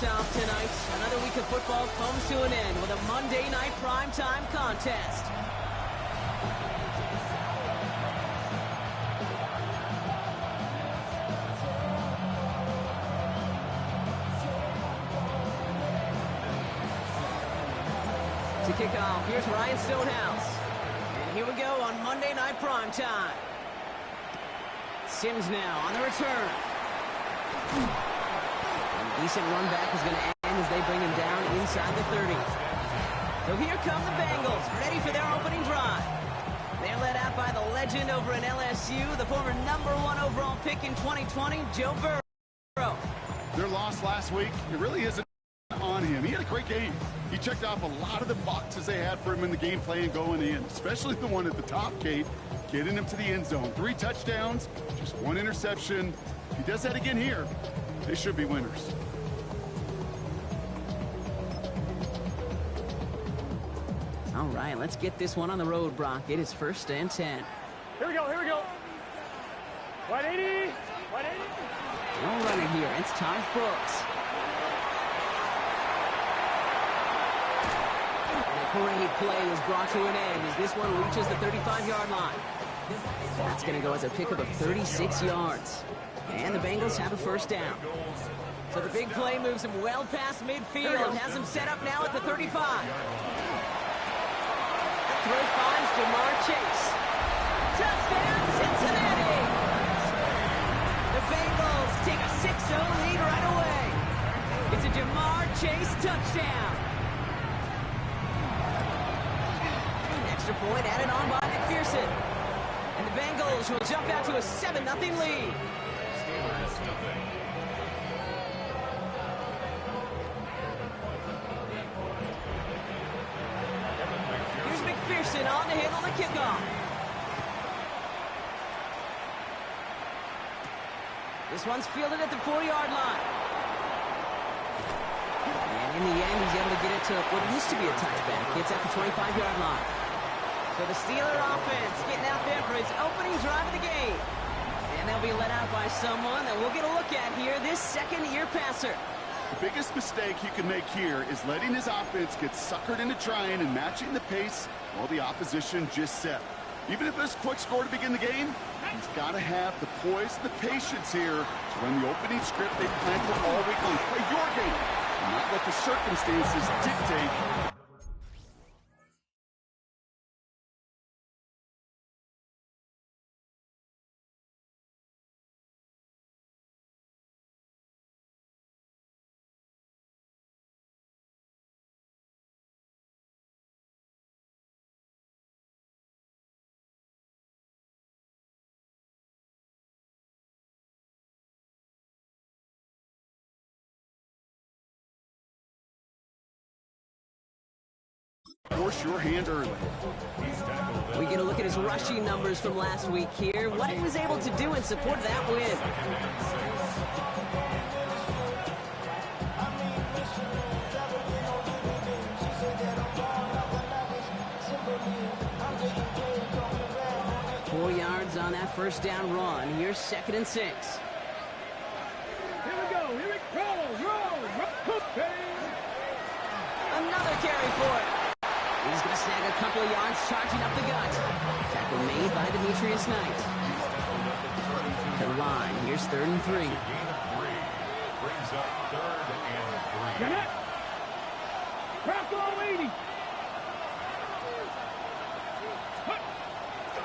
off tonight. Another week of football comes to an end with a Monday night primetime contest. To kick off, here's Ryan Stonehouse. And here we go on Monday night primetime. Sims now on the return. A decent run back is going to end as they bring him down inside the 30. So here come the Bengals, ready for their opening drive. They're led out by the legend over in LSU, the former #1 overall pick in 2020, Joe Burrow. Their loss last week, it really isn't on him. He had a great game. He checked off a lot of the boxes they had for him in the game plan going in, especially the one at the top, Kate, getting him to the end zone. 3 touchdowns, just 1 interception. If he does that again here, they should be winners. All right, let's get this one on the road, Brock. It is 1st and 10. Here we go, here we go. 180, 180. No running here. It's Taj Brooks. Great play is brought to an end as this one reaches the 35-yard line. That's going to go as a pickup of 36 yards. And the Bengals have a 1st down. So the big play moves him well past midfield. Has him set up now at the 35. That throw finds Jamar Chase. Touchdown, Cincinnati! The Bengals take a 6-0 lead right away. It's a Jamar Chase touchdown. Extra point added on by McPherson. And the Bengals will jump out to a 7-0 lead. Here's McPherson on to handle the kickoff. This one's fielded at the 4-yard line. And in the end, he's able to get it to what used to be a touchback. It's at the 25-yard line. So the Steeler offense getting out there for its opening drive of the game. And they'll be let out by someone that we'll get a look at here, this second-year passer. The biggest mistake he can make here is letting his offense get suckered into trying and matching the pace while the opposition just set. Even if it's a quick score to begin the game, he's got to have the poise and the patience here to run the opening script they planned for all week long. Play your game and not let the circumstances dictate. Force your hand early. We get a look at his rushing numbers from last week here. What he was able to do in support of that win. Four yards on that 1st down run. Here's 2nd and 6. Here we go, here we go, roll. Another carry for it. He's going to snag a couple of yards, charging up the gut. Tackle made by Demetrius Knight. To the line. Here's 3rd and 3. Brings up 3rd and 3. Craft all 80.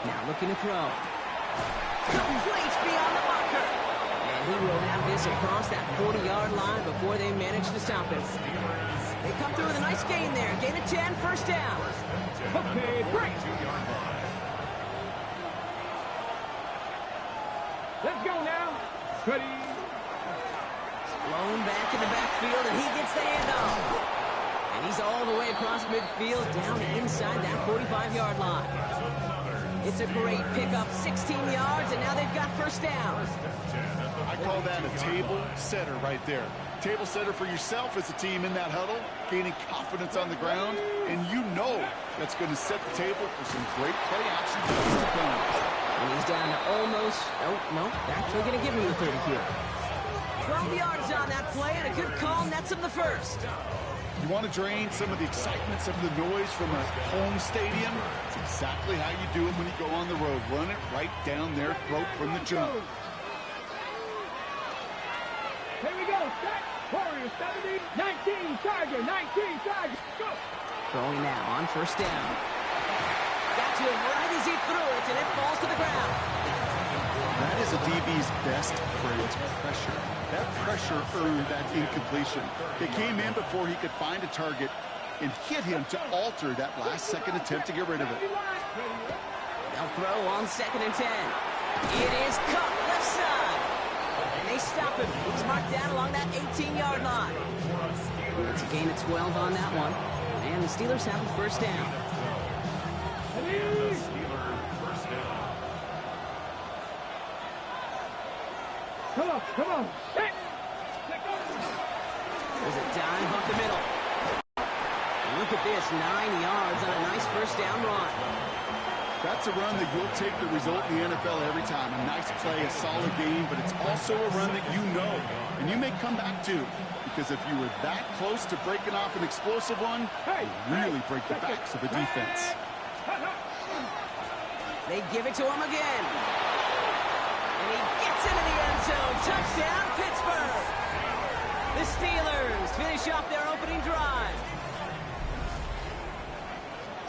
Now looking to throw. Complete beyond the marker. And he will have this across that 40-yard line before they manage to stop him. They come through with a nice gain there. Gain of 10, 1st down. Okay, break. Let's go now. Ready. Blown back in the backfield, and he gets the handoff. And he's all the way across midfield, down inside that 45-yard line. It's a great pickup, 16 yards, and now they've got 1st down. I call that a table setter right there. Table setter for yourself as a team in that huddle, gaining confidence on the ground, and you know that's going to set the table for some great play action plays to come. And he's down to almost, no, actually going to give him the 30 here. 12 yards on that play, and a good call nets him the first. You want to drain some of the excitement, some of the noise from a home stadium? It's exactly how you do it when you go on the road. Run it right down their throat from the jump. Here we go. Set. Warriors 70. 19 Charger. 19 Charger. Go. Throwing now on first down. Got to him right as he threw it, and it falls to the ground. That is a DB's best phrase, pressure. That pressure earned that incompletion. It came in before he could find a target and hit him to alter that last-second attempt to get rid of it. They'll throw on 2nd and 10. It is caught left side. And they stop him. He's marked down along that 18-yard line. It's a gain of 12 on that one. And the Steelers have a first down. Come on. Set. There's a dive up the middle. And look at this, 9 yards on a nice first down run. That's a run that you'll take the result in the NFL every time. A nice play, a solid game, but it's also a run that you know, and you may come back to. Because if you were that close to breaking off an explosive one, you really break the backs of the defense. They give it to him again. And he gets into the end zone. Touchdown, Pittsburgh. The Steelers finish off their opening drive.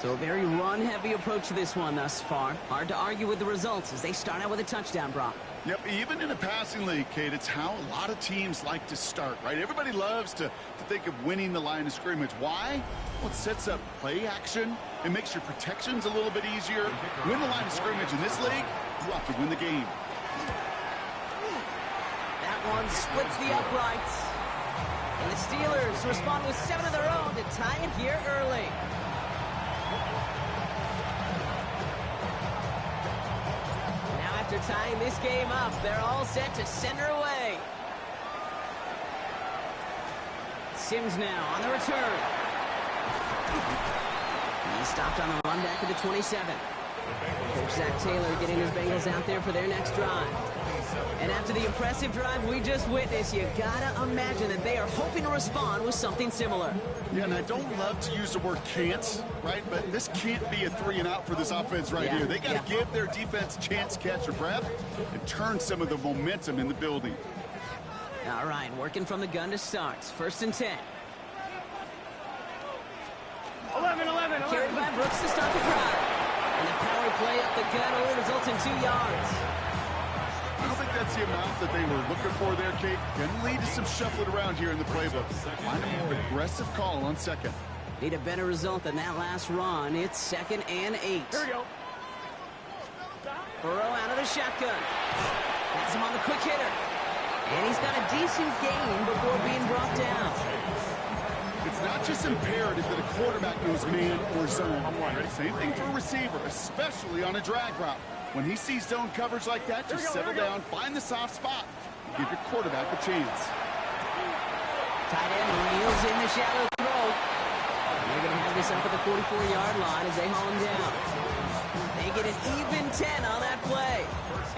So a very run-heavy approach to this one thus far. Hard to argue with the results as they start out with a touchdown, Brock. Yep, even in a passing league, Kate, it's how a lot of teams like to start, right? Everybody loves to think of winning the line of scrimmage. Why? Well, it sets up play action. It makes your protections a little bit easier. Win the line of scrimmage in this league, you have to win the game. That one splits the uprights. And the Steelers respond with 7 of their own to tie it here early. Now after tying this game up, they're all set to send her away. Sims now on the return. He's stopped on the run back at the 27. Coach Zach Taylor getting his Bengals out there for their next drive. And after the impressive drive we just witnessed, you gotta imagine that they are hoping to respond with something similar. Yeah, and I don't love to use the word can't, right? But this can't be a 3 and out for this offense right here. They gotta give their defense a chance to catch their breath and turn some of the momentum in the building. All right, working from the gun to start. 1st and 10. 11. Carried by Brooks to start the drive. And the power play up the gut only results in 2 yards. I don't think that's the amount that they were looking for there, Kate. Can lead to some shuffling around here in the playbook. Find a more aggressive call on 2nd. Need a better result than that last run. It's 2nd and 8. Here we go. Burrow out of the shotgun. Has him on the quick hitter. And he's got a decent gain before being brought down. It's not just imperative that a quarterback knows man or zone. Same thing for a receiver, especially on a drag route. When he sees zone coverage like that, just settle down, find the soft spot, and give your quarterback a chance. Tight end reels in the shallow throw. And they're going to have this up at the 44-yard line as they haul him down. They get an even 10 on that play.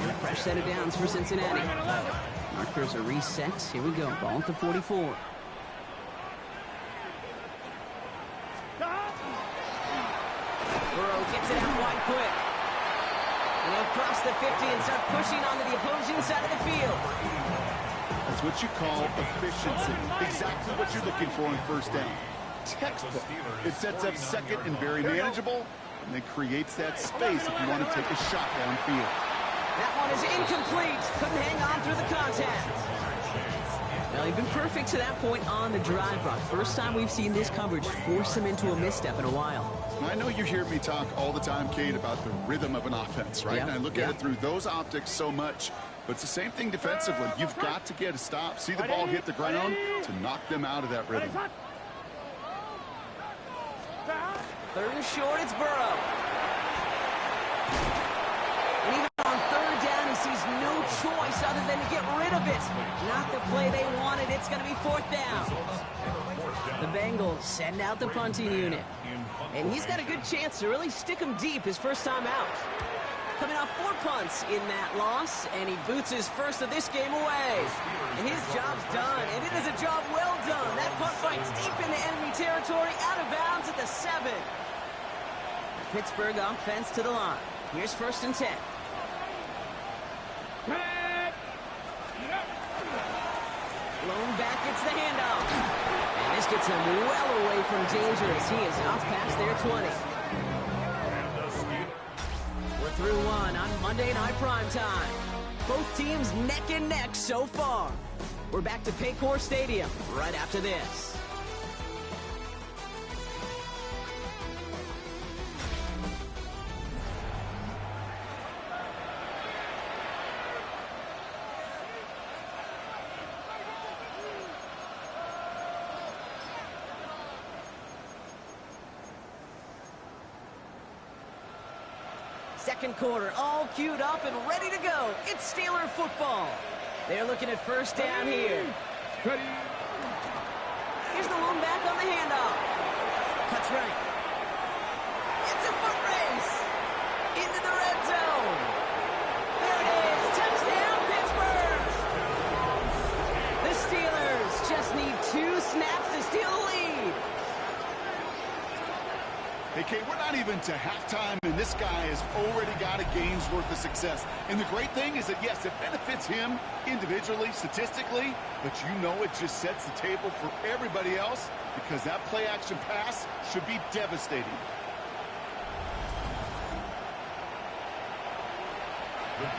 And a fresh set of downs for Cincinnati. Markers are reset. Here we go. Ball at the 44. Burrow gets it out wide quick. And he'll cross the 50 and start pushing onto the opposing side of the field. That's what you call efficiency. Exactly what you're looking for on 1st down. Textbook. It sets up 2nd and very manageable, and it creates that space if you want to take a shot downfield. That one is incomplete. Couldn't hang on through the contact. Well, he's been perfect to that point on the drive, Brock. First time we've seen this coverage force him into a misstep in a while. I know you hear me talk all the time, Kate, about the rhythm of an offense, right? Yeah, And I look at it through those optics so much. But it's the same thing defensively. You've got to get a stop, see the ball hit the ground to knock them out of that rhythm. 3rd and short, it's Burrow. And even on 3rd down, he sees no choice other than to get rid of it. Not the play they wanted. It's going to be 4th down. The Bengals send out the punting unit. And he's got a good chance to really stick him deep his first time out. coming off 4 punts in that loss, and he boots his first of this game away. And his job's done, and it is a job well done. That punt fights deep into enemy territory, out of bounds at the 7. The Pittsburgh offense to the line. Here's 1st and 10. Blown back gets the handoff. And this gets him well away from danger as he is up past their 20. We're through one on Monday Night Primetime. Both teams neck and neck so far. We're back to Paycor Stadium right after this. Second quarter, all queued up and ready to go. It's Steeler football. They're looking at 1st down here. Here's the lone back on the handoff. Cuts right. It's a foot race. Into the red zone. There it is. Touchdown, Pittsburgh. The Steelers just need 2 snaps to steal the lead. Hey, Kate, we're not even to halftime, and this guy has already got a game's worth of success. And the great thing is that, yes, it benefits him individually, statistically, but you know it just sets the table for everybody else because that play-action pass should be devastating.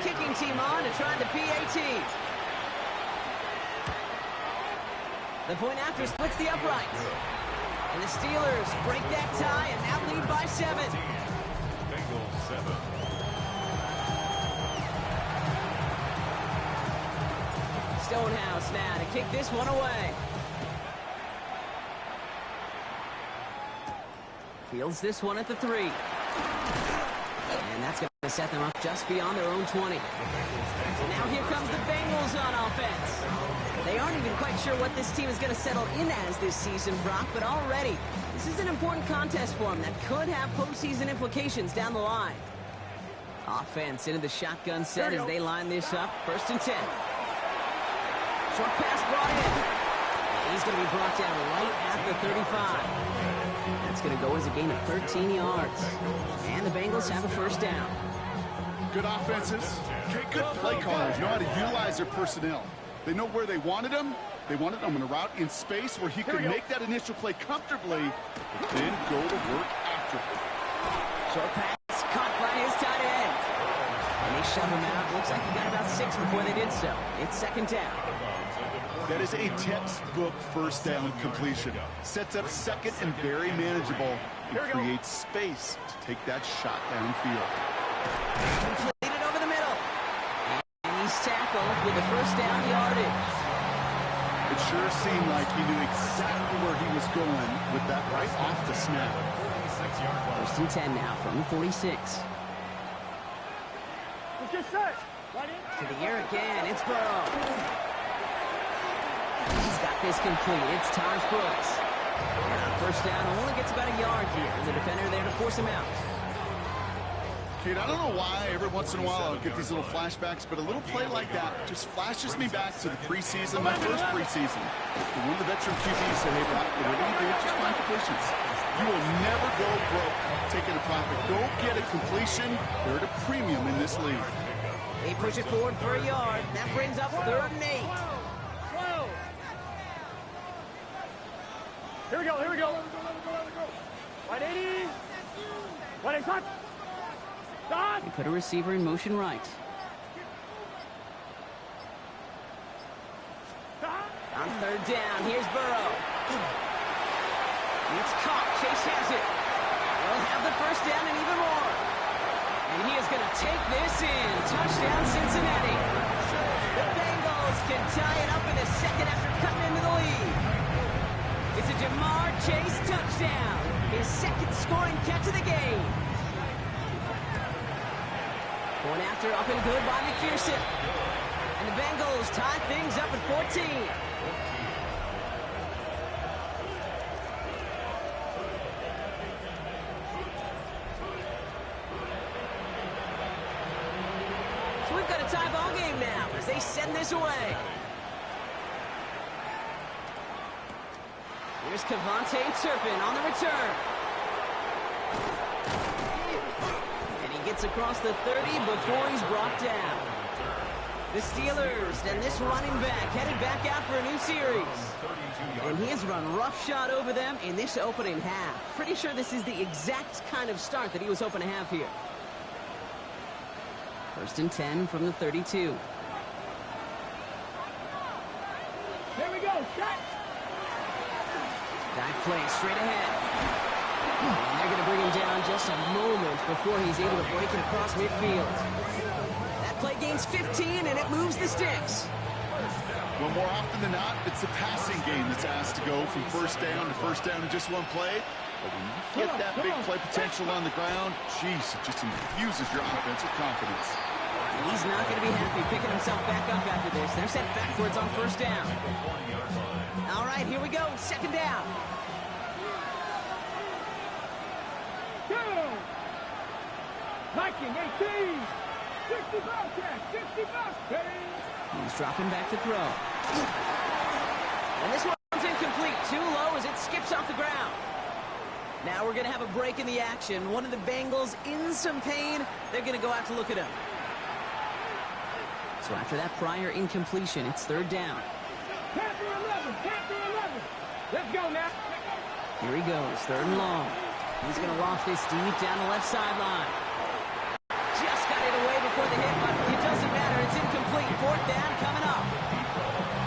Kicking team on to try the PAT. The point after splits the uprights. And the Steelers break that tie and now lead by 7. Bengals 7. Stonehouse now to kick this one away. Fields this one at the 3. And that's going to set them up just beyond their own 20. So now here comes the Bengals on offense. They aren't even quite sure what this team is going to settle in as this season, Brock, but already this is an important contest for them that could have postseason implications down the line. Offense into the shotgun set as they line this up. 1st and 10. Short pass brought in. He's going to be brought down right at the 35. That's going to go as a gain of 13 yards. And the Bengals have a 1st down. Good offenses, good play callers know how to utilize their personnel. They know where they wanted him. They wanted him on a route in space where he could make that initial play comfortably, but then go to work after it. Short pass caught by his tight end. And they shove him out. Looks like he got about 6 before they did so. It's 2nd down. That is a textbook 1st down completion. Sets up 2nd and very manageable and creates space to take that shot downfield. Completed over the middle. And he's tackled with the 1st down yardage. It sure seemed like he knew exactly where he was going with that right off the snap. 1st and 10 now from the 46. Let's get set. Right in. To the air again. It's Burrow. He's got this complete. It's Taj Brooks. And on 1st down, only gets about a yard here. And the defender there to force him out. Kid, I don't know why every once in a while I'll get these little flashbacks, but a little play like that just flashes me back to the preseason, my first preseason. One of the veteran QBs said, hey, Brock, whatever you do, just find completions. You will never go broke taking a profit. Go get a completion. They're at a premium in this league. They push it forward for a yard. That brings up 3rd and 8. Here we go, here we go. 180. 180, stop. They put a receiver in motion right. On 3rd down, here's Burrow. It's caught. Chase has it. They'll have the 1st down and even more. And he is going to take this in. Touchdown, Cincinnati. The Bengals can tie it up in a 2nd after cutting into the lead. It's a Jamar Chase touchdown. His 2nd scoring catch of the game. Going after up and good by McPherson. And the Bengals tie things up at 14. as they send this away. Here's Cavante Turpin on the return. And he gets across the 30 before he's brought down. The Steelers and this running back headed back out for a new series. And he has run roughshod over them in this opening half. Pretty sure this is the exact kind of start that he was hoping to have here. 1st and 10 from the 32. Here we go, shot. Dive play straight ahead. And they're going to bring him down just a moment before he's able to break it across midfield. That play gains 15, and it moves the sticks. Well, more often than not, it's the passing game that's asked to go from first down in just one play. But when you get that big play potential on the ground, geez, it just infuses your offense with confidence. And he's not going to be happy picking himself back up after this. They're sent backwards on 1st down. All right, here we go. 2nd down. Go! Viking 18. 60 Bobcats, 60 Bobcats. He's dropping back to throw. And this one's incomplete. Too low as it skips off the ground. Now we're going to have a break in the action. One of the Bengals in some pain. They're going to go out to look at him. So after that prior incompletion, it's 3rd down. Panther 11, Panther 11. Let's go now. Here he goes, 3rd and long. He's going to loft this deep down the left sideline. Just got it away before the hit, but it doesn't matter. It's incomplete. 4th down coming up.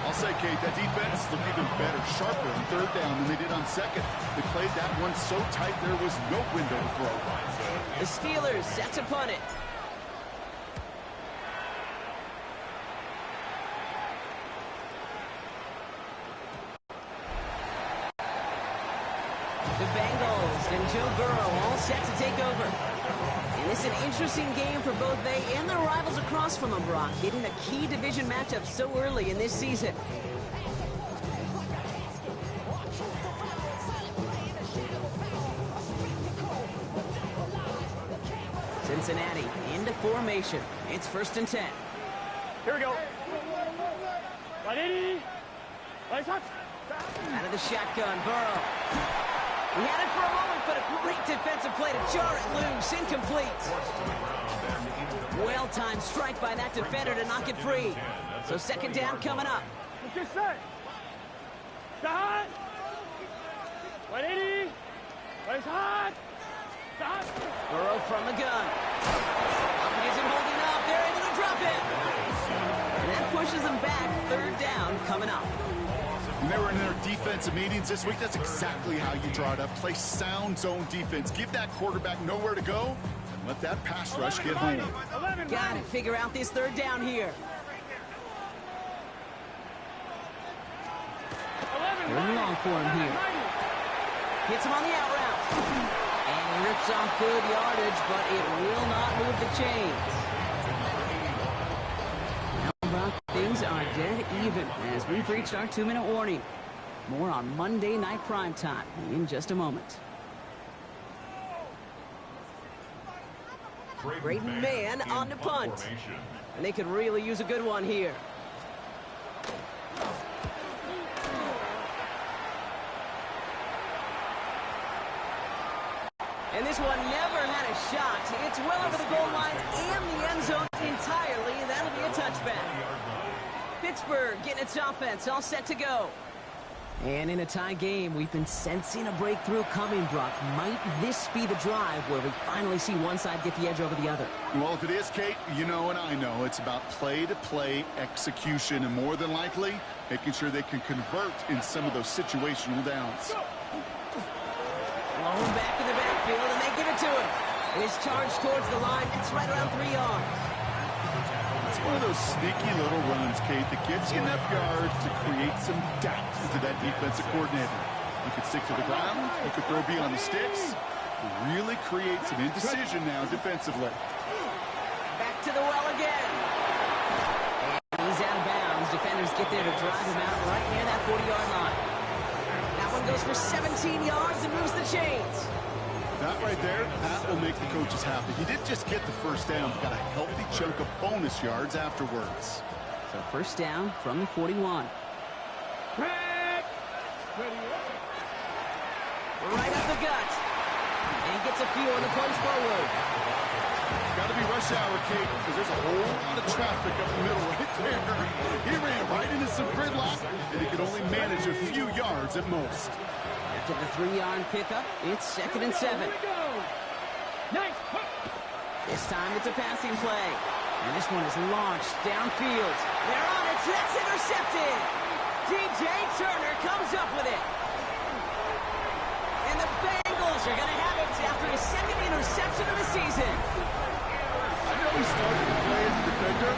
I'll say, Kate, that defense looked even better, sharper on 3rd down than they did on 2nd. They played that one so tight there was no window to throw. The Steelers set to punt it. The Bengals and Joe Burrow all set to take over. And this is an interesting game for both they and their rivals across from them, Brock, getting a key division matchup so early in this season. Cincinnati into formation. It's 1st and 10. Here we go. Ready? Out of the shotgun, Burrow. He had it for a moment, but a great defensive play to jar it loose. Incomplete. Well-timed strike by that defender to knock it free. So 2nd down coming up. Let's get set. Start. 180. Race hard. Start. Burrow from the gun. He isn't holding up. They're able to drop it. And that pushes them back. 3rd down coming up. When they were in their defensive meetings this week, that's exactly how you draw it up. Play sound zone defense. Give that quarterback nowhere to go, and let that pass rush get home. Got to figure out this 3rd down here. 3rd and long for him here. Hits him on the out route. And he rips off good yardage, but it will not move the chains. Brock, things are dead even as we've reached our 2-minute warning. More on Monday Night Primetime in just a moment. Great man on the punt. And they could really use a good one here. And this one never had a shot. It's well over the goal line and the end zone entirely, and that'll be a touchback. Pittsburgh getting its offense all set to go. And in a tie game, we've been sensing a breakthrough coming, Brock. Might this be the drive where we finally see one side get the edge over the other? Well, if it is, Kate, you know and I know it's about play-to-play execution, and more than likely, making sure they can convert in some of those situational downs. Blown back in the backfield, and they give it to him. And his charge towards the line, it's right around 3 yards. It's one of those sneaky little runs, Kate, that gives you enough yards to create some doubt into that defensive coordinator. You could stick to the ground, you could throw beyond the sticks, really create some indecision now defensively. Back to the well again. And he's out of bounds. Defenders get there to drive him out right near that 40-yard line. That one goes for 17 yards and moves the chains. That right there, that will make the coaches happy. He didn't just get the 1st down, but got a healthy chunk of bonus yards afterwards. So So first down from the 41. Red. Ready. Right up the gut. And gets a few on the punch forward. Got to be rush hour, Kate, because there's a whole lot of traffic up the middle right there. He ran right into some gridlock, and he could only manage a few yards at most. After the 3-yard pickup, it's 2nd and 7. Here we go. Nice. This time it's a passing play. And this one is launched downfield. They're on it. That's intercepted. DJ Turner comes up with it. And the Bengals are going to have it after his 2nd interception of the season. I know he started to play as a defender.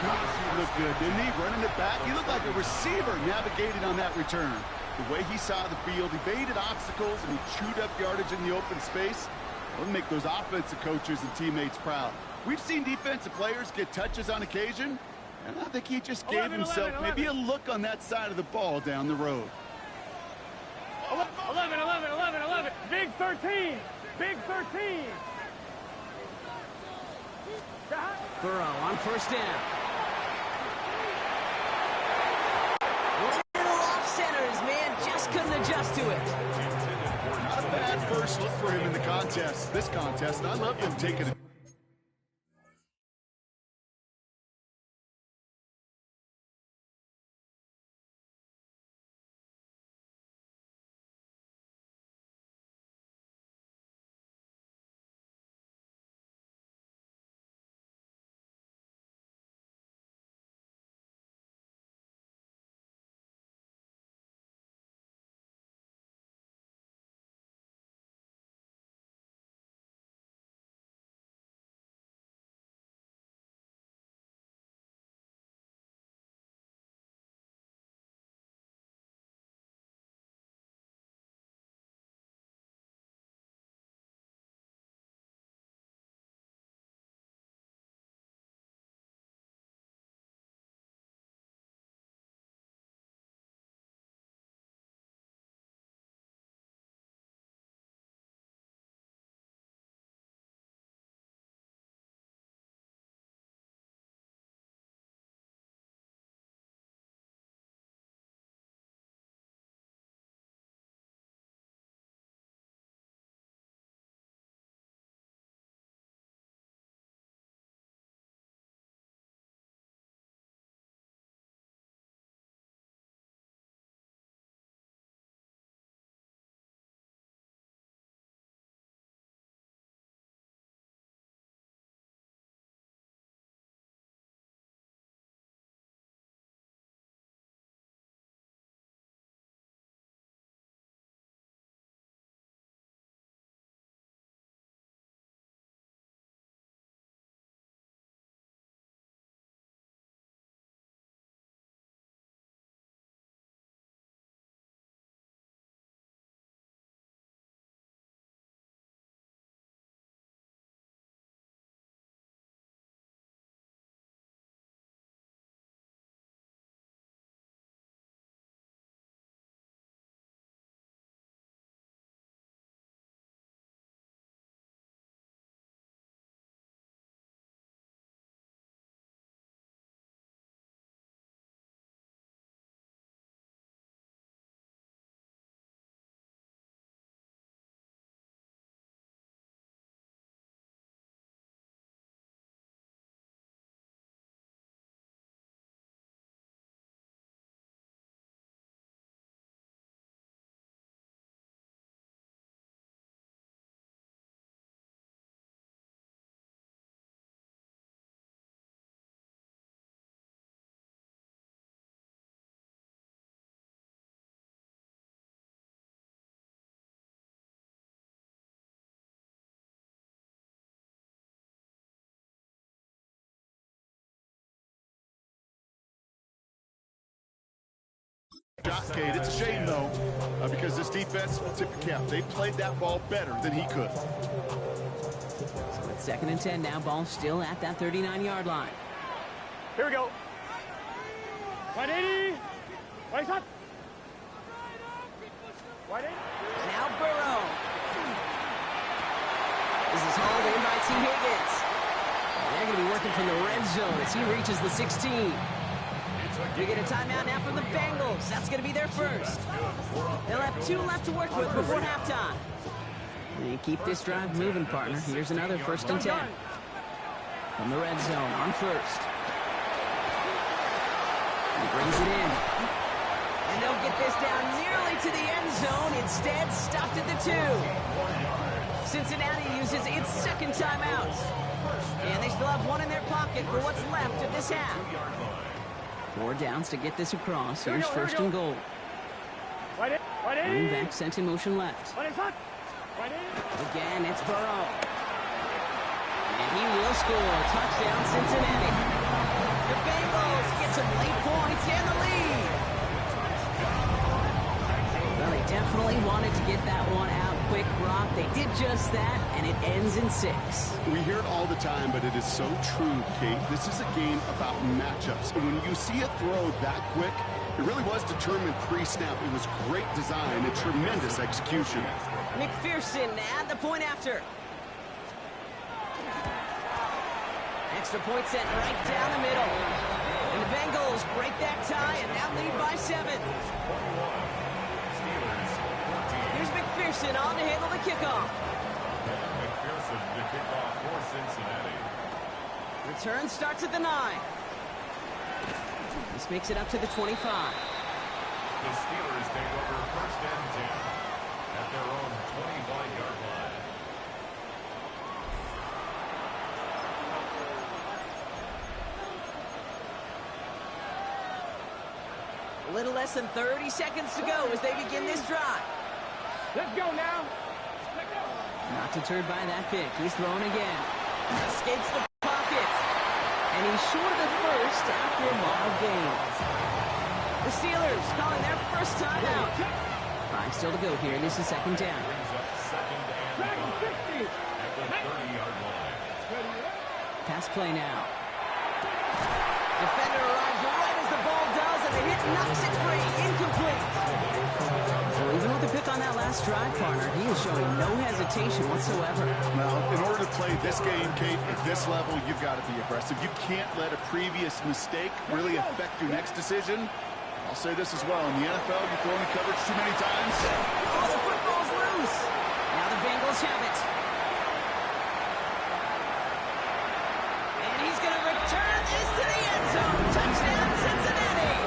Gosh, he looked good, didn't he? Running it back. He looked like a receiver navigating on that return. The way he saw the field, he baited obstacles, and he chewed up yardage in the open space. It'll make those offensive coaches and teammates proud. We've seen defensive players get touches on occasion, and I think he just gave himself maybe a look on that side of the ball down the road. 11. Big 13. Big 13. Burrow on first down. Little off center. His man just couldn't adjust to it. Not a bad first look for him in the contest, this contest, and I love him taking it. Kate, it's a shame, though, because this defense will tip the cap. They played that ball better than he could. So it's 2nd and 10 now. Ball still at that 39-yard line. Here we go. 180. Right shot. 180. Now Burrow. This is hauled in by T. Higgins. And they're going to be working from the red zone as he reaches the 16. We get a timeout now from the Bengals. That's going to be their first. They'll have 2 left to work with before halftime. They keep this drive moving, partner. Here's another 1st and 10. From the red zone on first. He brings it in. And they'll get this down nearly to the end zone. Instead, stopped at the 2. Cincinnati uses its 2nd timeout. And they still have 1 in their pocket for what's left of this half. 4 downs to get this across. Here's 1st and goal. Running back sent in motion left. Again, it's Burrow. And he will score. Touchdown, Cincinnati. The Bengals get some late points and the lead. Well, they definitely wanted to get that one out quick, Brock. They did just that, and it ends in 6. We hear it all the time, but it is so true, Kate. This is a game about matchups. And when you see a throw that quick, it really was determined pre-snap. It was great design and tremendous execution. McPherson at the point after. Extra point sent right down the middle. And the Bengals break that tie and now lead by 7. Here's McPherson on to handle the kickoff. McPherson to kick off for Cincinnati. Return starts at the 9. This makes it up to the 25. The Steelers take over 1st and 10 at their own 25-yard line. A little less than 30 seconds to go as they begin this drive. Let's go now. Not deterred by that pick. He's throwing again. Escapes the pocket. And he's short of the first after a mild gain. The Steelers calling their first timeout. 5 still to go here. This is 2nd down. Brings up 2nd and 5 at the 30-yard line. Pass play now. Defender arrives right as the ball does, and the hit knocks it free. Incomplete. So even with the pick on that last drive, partner, he is showing no hesitation whatsoever. Well, in order to play this game, Kate, at this level, you've got to be aggressive. You can't let a previous mistake really affect your next decision. I'll say this as well. In the NFL, you throw in coverage too many times. Oh, the football's loose. Now the Bengals have it. And he's going to return this to the end zone. Touchdown, Cincinnati.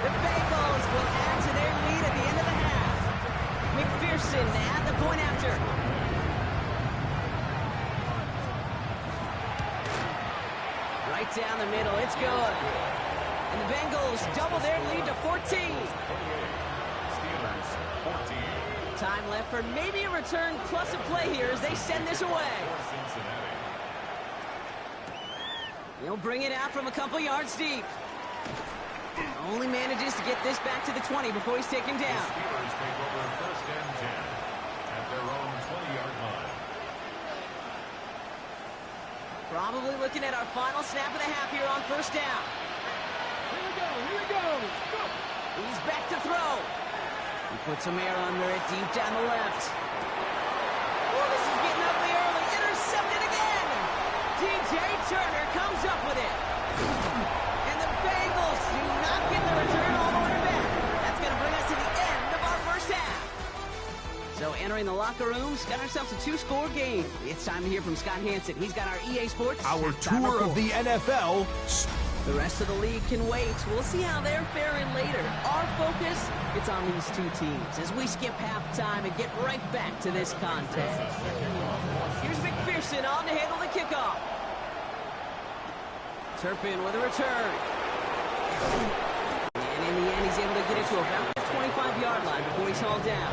The Bengals will add to their lead at the end of the half. McPherson at the point after. Right down the middle. It's good. And the Bengals double their lead to 14. Steelers 14. Time left for maybe a return plus a play here as they send this away. For Cincinnati. He'll bring it out from a couple yards deep. Only manages to get this back to the 20 before he's taken The down. Steelers take over 1st and 10 at their own 20-yard line. Probably looking at our final snap of the half here on 1st down. Here we go. Go. He's back to throw. He puts some air under it deep down the left. Oh, this is getting ugly early. Intercepted again. DJ Turner comes up with it. And the Bengals do not get the return all the way back. That's going to bring us to the end of our 1st half. So entering the locker rooms, got ourselves a 2-score game. It's time to hear from Scott Hansen. He's got our EA Sports. Our halftime tour report. of the NFL. The rest of the league can wait. We'll see how they're faring later. Our focus, it's on these 2 teams as we skip halftime and get right back to this contest. Here's McPherson on to handle the kickoff. Turpin with a return. And in the end, he's able to get it to about the 25-yard line before he's hauled down.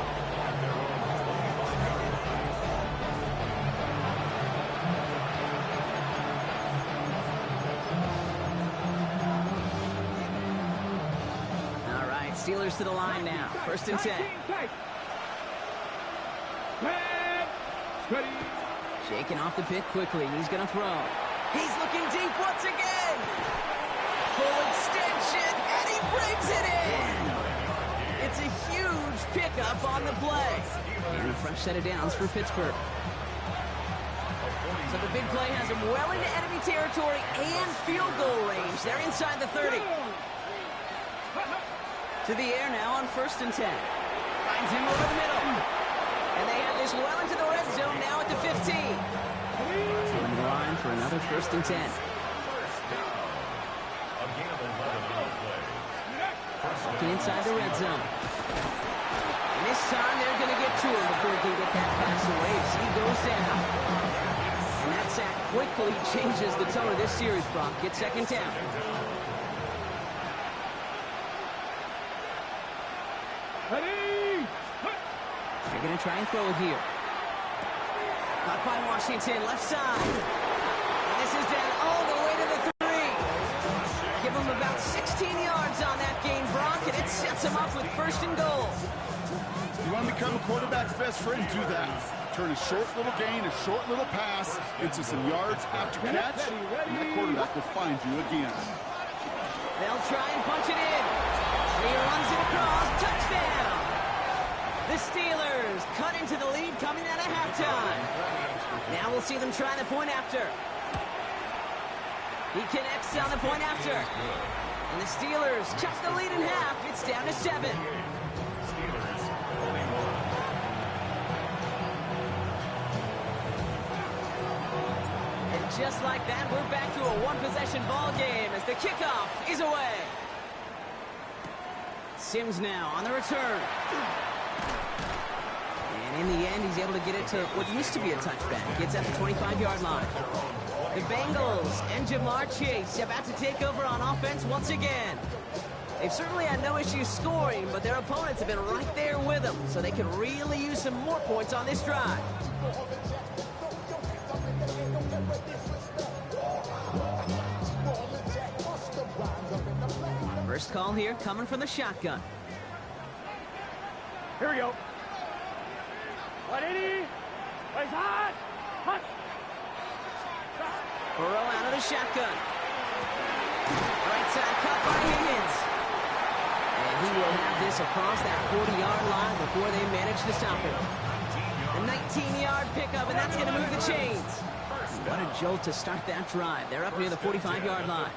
Steelers to the line now. 1st and 10. Shaking off the pick quickly. He's going to throw. He's looking deep once again. Full extension, and he brings it in. It's a huge pickup on the play. And a fresh set of downs for Pittsburgh. So the big play has him well into enemy territory and field goal range. They're inside the 30. To the air now on 1st and 10. Finds him over the middle. And they have this well into the red zone now at the 15. Coming to the line for another 1st and 10. Looking inside the red zone. And this time they're going to get to him before he can get that pass away. So he goes down. And that sack quickly changes the tone of this series, Brock. It's 2nd down. Ready? They're going to try and throw it here. Caught by Washington, left side. And this is down all the way to the 3. Give him about 16 yards on that gain, Brock, and it sets him up with 1st and goal. You want to become a quarterback's best friend, do that. Turn a short little gain, a short little pass into some yards after catch, and that quarterback will find you again. They'll try and punch it in. He runs it across. Touchdown! The Steelers cut into the lead coming out of halftime. Now we'll see them try the point after. He connects on the point after. And the Steelers cut the lead in half. It's down to 7. And just like that, we're back to a one-possession ball game as the kickoff is away. Sims now on the return. And in the end, he's able to get it to what used to be a touchback. It's at the 25-yard line. The Bengals and Jamar Chase about to take over on offense once again. They've certainly had no issues scoring, but their opponents have been right there with them, so they can really use some more points on this drive. First call here coming from the shotgun. Here we go. 180. Place hot. Punch. Burrow out of the shotgun. Right side cut by Higgins. And he will have this across that 40-yard line before they manage to stop him. A 19-yard pickup, and that's going to move the chains. What a jolt to start that drive. They're up near the 45-yard line.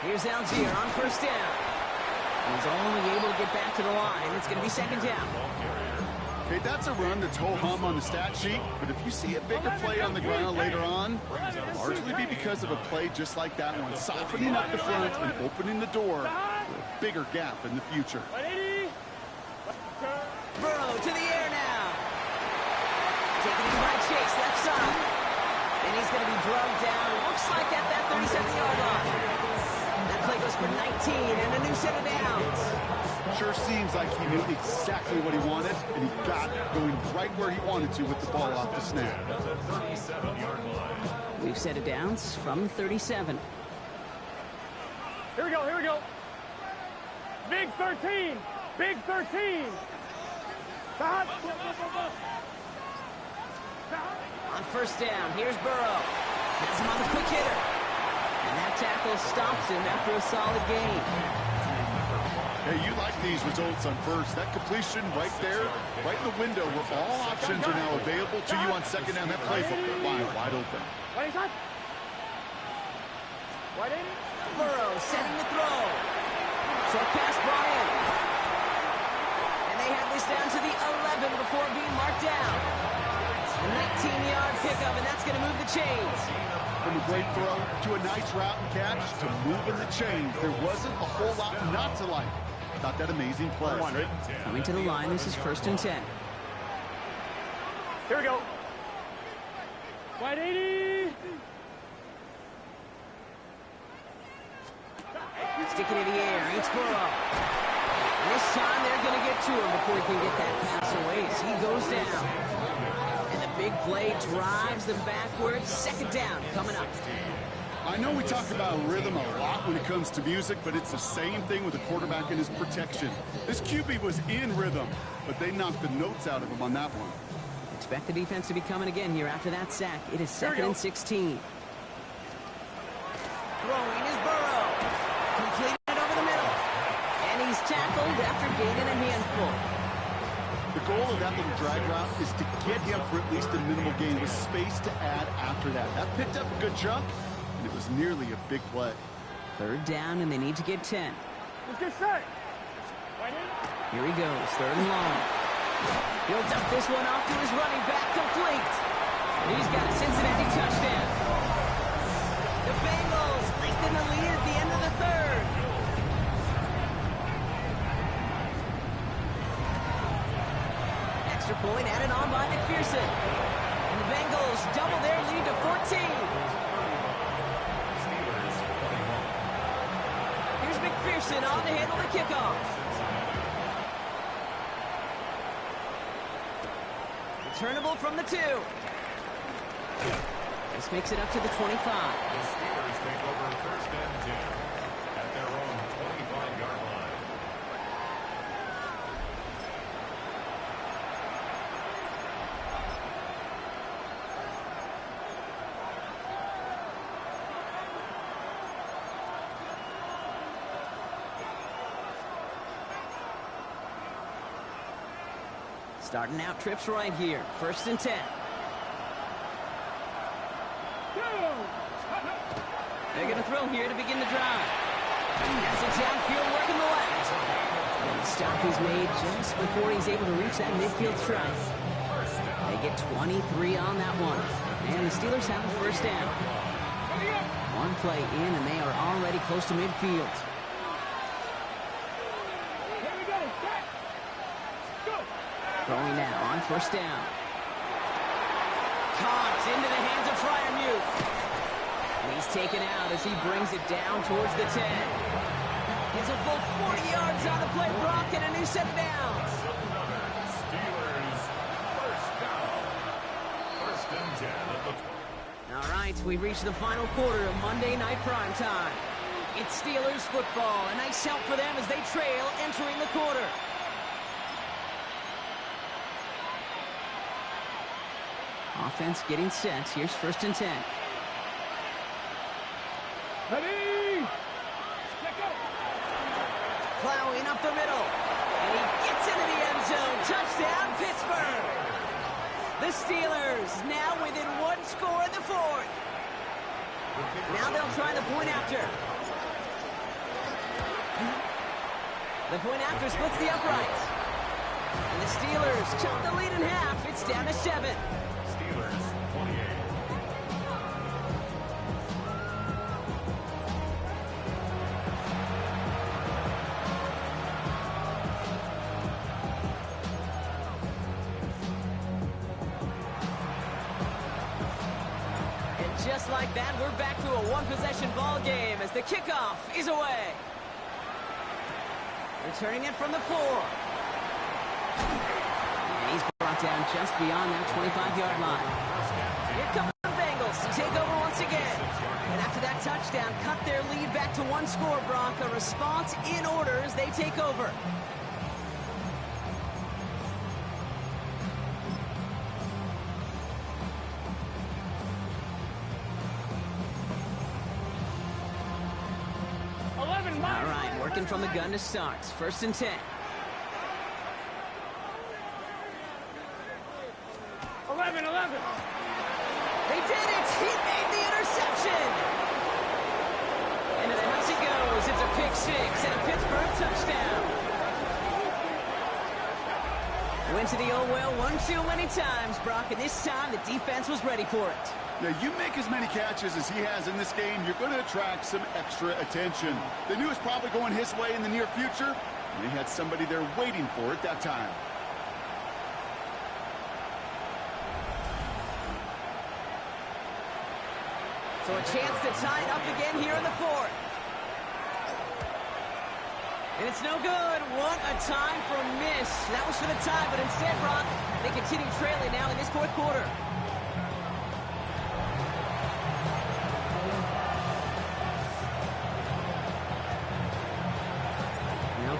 Here's Algier on 1st down. He's only able to get back to the line. It's going to be 2nd down. Okay, that's a run that's ho-hum on the stat sheet, but if you see a bigger play on the ground later on, it'll largely be because of a play just like that one, softening up the front and opening the door for a bigger gap in the future. 180. Burrow to the air now. Taken in by Chase, left side. And he's going to be drugged down, looks like at that 37-yard line. That play goes for 19 and a new set of downs. Sure seems like he knew exactly what he wanted, and he got going right where he wanted to with the ball off the snap. We've set of downs from 37. Here we go. Here we go. Big 13. Big 13. Stop. On 1st down, here's Burrow. Has him on the quick hitter. And that tackle stops him after a solid gain. Hey, you like these results on 1st. That completion right there, right in the window where all options are now available to you on 2nd down. That playbook line wide open. Burrow setting the throw. Short pass brought in. And they have this down to the 11 before being marked down. A 19-yard pickup, and that's going to move the chains. From a great throw to a nice route and catch to moving the chains. There wasn't a whole lot not to like about that amazing play. Coming to the line, this is 1st and 10. Here we go. 180. Sticking in the air, it's Burrow. And this time they're going to get to him before he can get that pass away. So he goes down. And the big play drives them backwards. 2nd down coming up. I know we talk about rhythm a lot when it comes to music, but it's the same thing with the quarterback and his protection. This QB was in rhythm, but they knocked the notes out of him on that one. Expect the defense to be coming again here after that sack. It is 2nd and 16. Throwing is Burrow. Completed it over the middle. And he's tackled after gaining a handful. The goal of that little drag route is to get him for at least a minimal gain with space to add after that. That picked up a good chunk, and it was nearly a big play. 3rd down, and they need to get 10. Let's get set. Here he goes, third and long. He'll dump this one off to his running back, complete. He's got a Cincinnati touchdown. The Bengals lengthen the lead at the end of the third. Extra point added on by McPherson. And the Bengals double their lead to 14. Here's McPherson on to handle the kickoff. Returnable from the 2. This makes it up to the 25. The Steelers take over first and 10 at their own 25-yard line. Starting out trips right here. First and 10. They're going to throw here to begin the drive. That's a downfield work in the left. And the stop is made just before he's able to reach that midfield stripe. They get 23 on that one. And the Steelers have a first down. One play in, and they are already close to midfield. Here we go. Set. Go. Throwing now on first down. Caught into the hands of Freiermuth. And he's taken out as he brings it down towards the 10. It's a full 40 yards on the play, Brock, and a new set of downs. Steelers first down. First and 10 at the 20. All right, we've reached the final quarter of Monday Night Primetime. It's Steelers football. A nice help for them as they trail entering the quarter. Offense getting set. Here's first and 10. Ready. Check out. Plowing up the middle. And he gets into the end zone. Touchdown, Pittsburgh. The Steelers now within one score in the fourth. Now they'll try the point after. The point after splits the uprights. And the Steelers chop the lead in half. It's down to 7. Steelers 28. And just like that, we're back to a one-possession ball game as the kickoff is away. Returning it from the 4. And he's brought down just beyond that 25-yard line. Here come the Bengals to take over once again. And after that touchdown, cut their lead back to one score, Brock. A response in order as they take over. All right, working from the gun to start. First and 10. 11. They did it! He made the interception! Into the house he goes. It's a pick 6 and a Pittsburgh touchdown. Went to the old well 1-2 many times, Brock, and this time the defense was ready for it. Yeah, you make as many catches as he has in this game, you're going to attract some extra attention. They knew it was probably going his way in the near future, and they had somebody there waiting for it that time. So a chance to tie it up again here in the fourth. And it's no good. What a time for a miss. That was for the tie, but instead, Brock, they continue trailing now in this fourth quarter.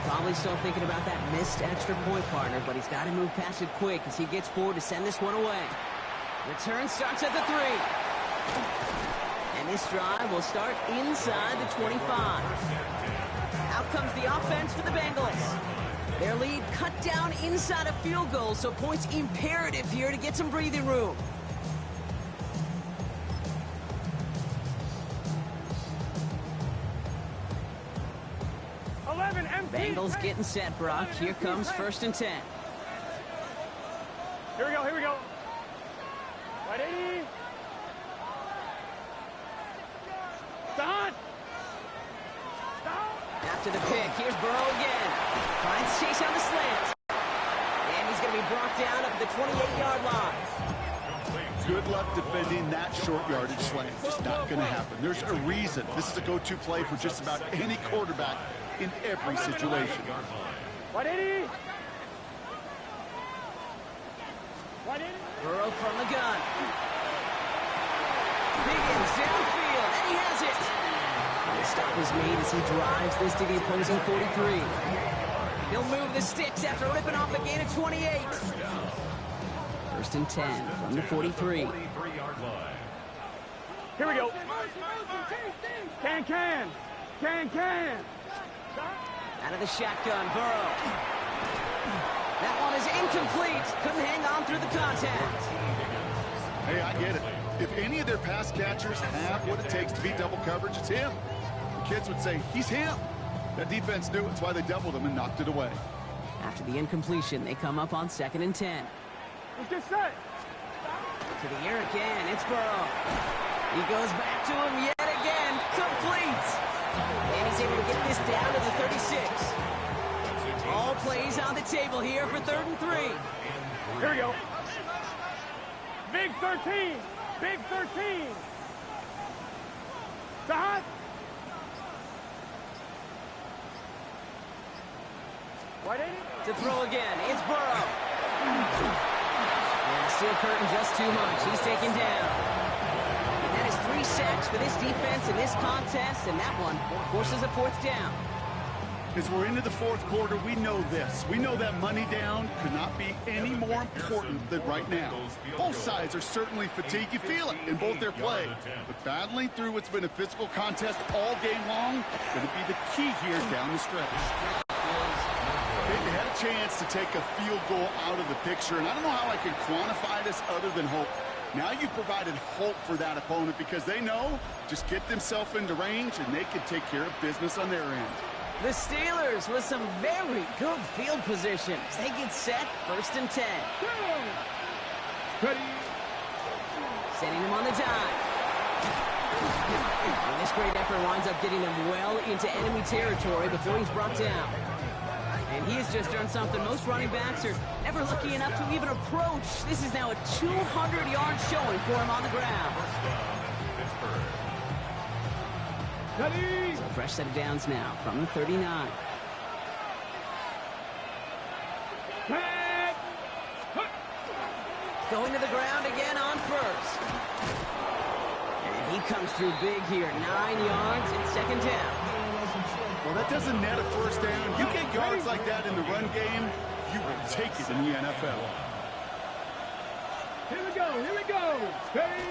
Probably still thinking about that missed extra point, partner, but he's got to move past it quick as he gets forward to send this one away. Return starts at the 3. And this drive will start inside the 25. Out comes the offense for the Bengals. Their lead cut down inside a field goal, so points imperative here to get some breathing room. Bengals getting set, Brock. Here comes 1st and 10. Here we go, here we go. Ready? Start! After the pick, here's Burrow again. Finds Chase on the slant. And he's going to be brought down up at the 28-yard line. Good luck defending that short yardage slant. Just not going to happen. There's a reason. This is a go-to play for just about any quarterback in every situation. 180. Burrow from the gun. Begins downfield, and he has it. And the stop is made as he drives this to the opposing 43. He'll move the sticks after ripping off a gain of 28. 1st and 10 from the 43. Here we go. Can. Out of the shotgun, Burrow. That one is incomplete. Couldn't hang on through the contact. Hey, I get it. If any of their pass catchers have what it takes to beat double coverage, it's him. The kids would say, he's him. That defense knew it's why they doubled him and knocked it away. After the incompletion, they come up on 2nd and 10. Let's get set. To the air again, it's Burrow. He goes back to him yet again, complete. And he's able to get this down to the 36. All plays on the table here for 3rd and 3. Here we go. Big 13. Big 13. Start. To throw again, it's Burrow. And the steel curtain just too much. He's taken down. And that is 3 sacks for this defense in this contest, and that one forces a 4th down. As we're into the 4th quarter, we know this. We know that money down could not be any more important than right now. Both sides are certainly fatigued. You feel it in both their play. But battling through what's been a physical contest all game long, going to be the key here down the stretch. They had a chance to take a field goal out of the picture, and I don't know how I can quantify this other than hope. Now you've provided hope for that opponent because they know just get themselves into range and they can take care of business on their end. The Steelers with some very good field positions. They get set, 1st and 10. Ready. Sending him on the dive. And this great effort winds up getting him well into enemy territory before he's brought down. And he has just done something most running backs are never lucky enough to even approach. This is now a 200-yard showing for him on the ground. Ready. So fresh set of downs now from the 39. Going to the ground again on 1st. And he comes through big here. 9 yards and 2nd down. Well, that doesn't net a 1st down. You get yards like that in the run game, you will take it in the NFL. Here we go. Ready.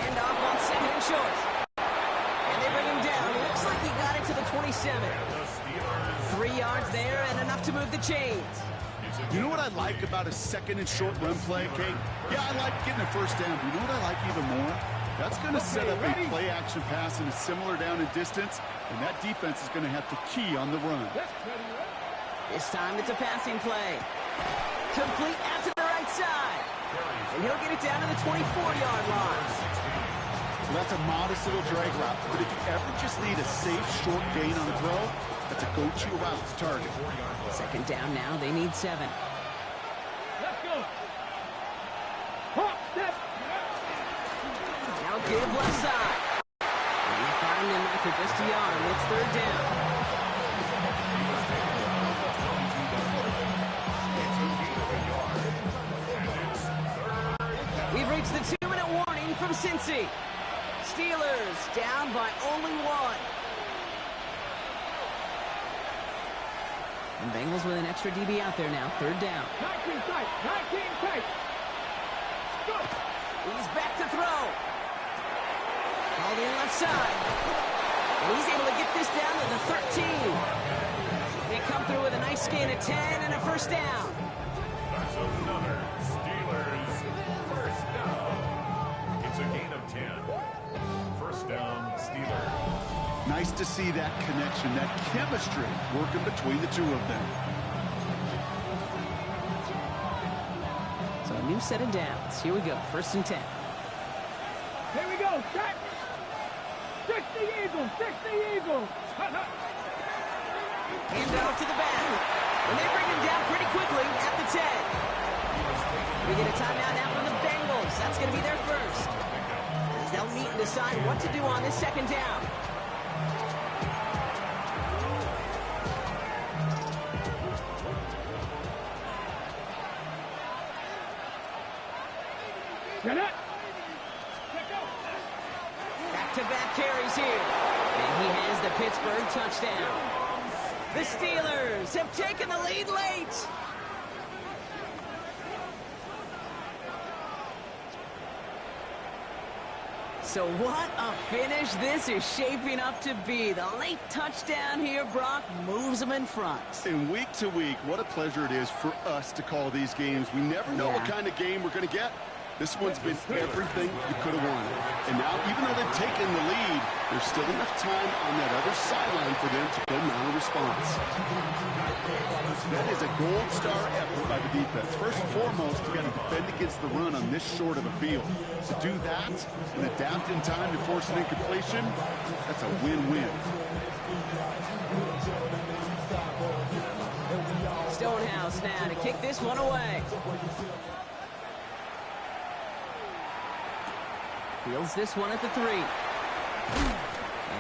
Hand off on 2nd and short. And they bring him down. Looks like he got it to the 27. 3 yards there and enough to move the chains. You know what I like about a 2nd and short run play, Kate? Yeah, I like getting a 1st down. But you know what I like even more? That's going to set up a play-action pass in a similar down and distance, and that defense is going to have to key on the run. This time it's a passing play. Complete out to the right side. And he'll get it down to the 24-yard line. Well, that's a modest little drag route, but if you ever just need a safe, short gain on the throw, that's a go-to route to target. 2nd down now, they need 7. Let's go. Hop, step. Now give left side. And they find him after just a yard. It's 3rd down. We've reached the 2-minute warning from Cincy. Steelers down by only 1. And Bengals with an extra DB out there now. 3rd down. 19 tight. Go. He's back to throw. Called in left side. And he's able to get this down to the 13. They come through with a nice gain of 10 and a 1st down. That's another Steelers 1st down. It's a gain of 10. 1st down, Steelers. Nice to see that connection, that chemistry working between the two of them. So a new set of downs. Here we go. 1st and 10. Here we go. Set. 60 Eagles. 60 Eagles. Hand off to the back. And they bring him down pretty quickly at the 10. We get a timeout now from the Bengals. That's going to be their first. As they'll meet and decide what to do on this 2nd down. Back-to-back carries here. And he has the Pittsburgh touchdown. The Steelers have taken the lead late. So what a finish this is shaping up to be. The late touchdown here, Brock, moves them in front. And week to week, what a pleasure it is for us to call these games. We never know what kind of game we're going to get. This one's been everything you could have wanted. And now, even though they've taken the lead, there's still enough time on that other sideline for them to go mount a response. That is a gold star effort by the defense. First and foremost, you got to defend against the run on this short of a field. To do that and adapt in time to force an incompletion, that's a win-win. Stonehouse now to kick this one away. Fields this one at the 3.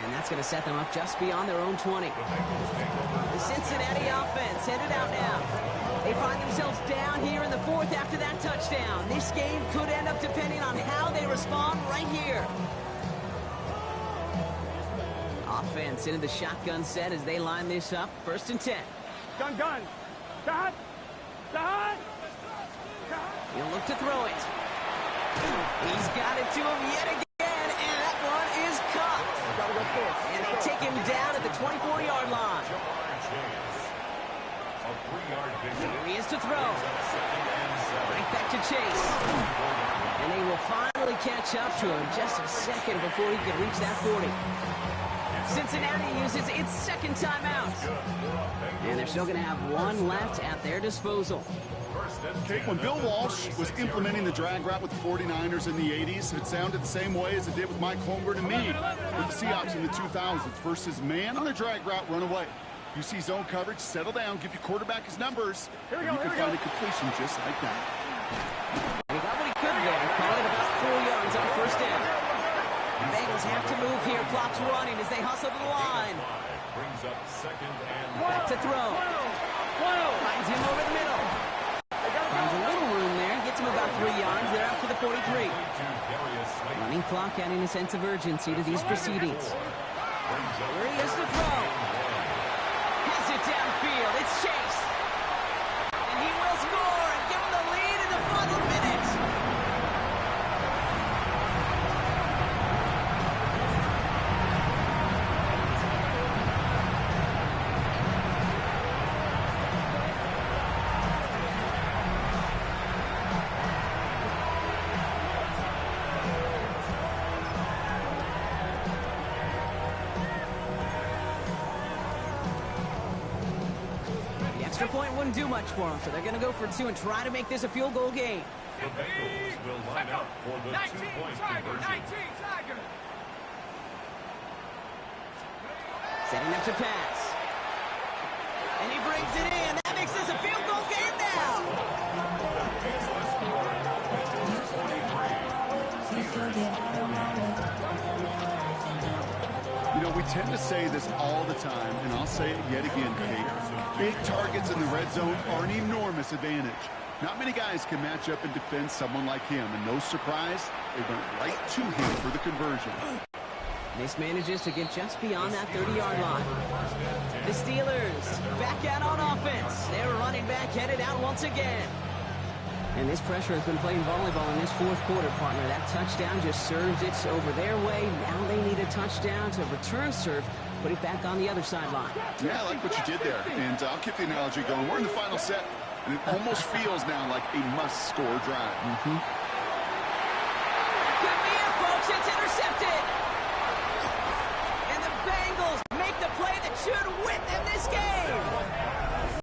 And that's going to set them up just beyond their own 20. The Cincinnati offense headed out now. They find themselves down here in the 4th after that touchdown. This game could end up depending on how they respond right here. Offense into the shotgun set as they line this up. 1st and 10. Gun. Shot. He'll look to throw it. He's got it to him yet again, and that one is caught. And they take him down at the 24-yard line. Here he is to throw. Right back to Chase. And they will finally catch up to him just a second before he could reach that 40. Cincinnati uses its 2nd timeout. And they're still going to have one left at their disposal. Okay, when Bill Walsh was implementing the drag route with the 49ers in the 80s, it sounded the same way as it did with Mike Holmgren and me with the Seahawks in the 2000s versus man on a drag route, run away. You see zone coverage, settle down, give your quarterback his numbers, and you can find a completion just like that. He got what he could there. Call it about 4 yards on 1st down. The Bengals have to move here. Clock's running as they hustle to the line. Brings up 2nd and Back to throw. Finds him over the middle. Finds a little room there. Gets him about 3 yards. They're up to the 43. Running clock adding a sense of urgency to these proceedings. Here he is to throw. Has it downfield. It's Chase. And he will score and give him the lead in the final minute. Extra point wouldn't do much for them, so they're going to go for 2 and try to make this a field goal game. the Bengals will line up for the 2-point conversion. Setting up to pass. And he brings it in. That makes this a field goal game now. You know, we tend to say this all the time, and I'll say it yet again, Kate. Big targets in the red zone are an enormous advantage. Not many guys can match up and defend someone like him, and no surprise, they went right to him for the conversion. This manages to get just beyond that 30-yard line. The Steelers back out on offense. Their running back headed out once again. And this pressure has been playing volleyball in this fourth quarter, partner. That touchdown just serves it over their way. Now they need a touchdown to return serve, put it back on the other sideline. Yeah, I like what you did there. And I'll keep the analogy going. We're in the final set, and it almost feels now like a must-score drive.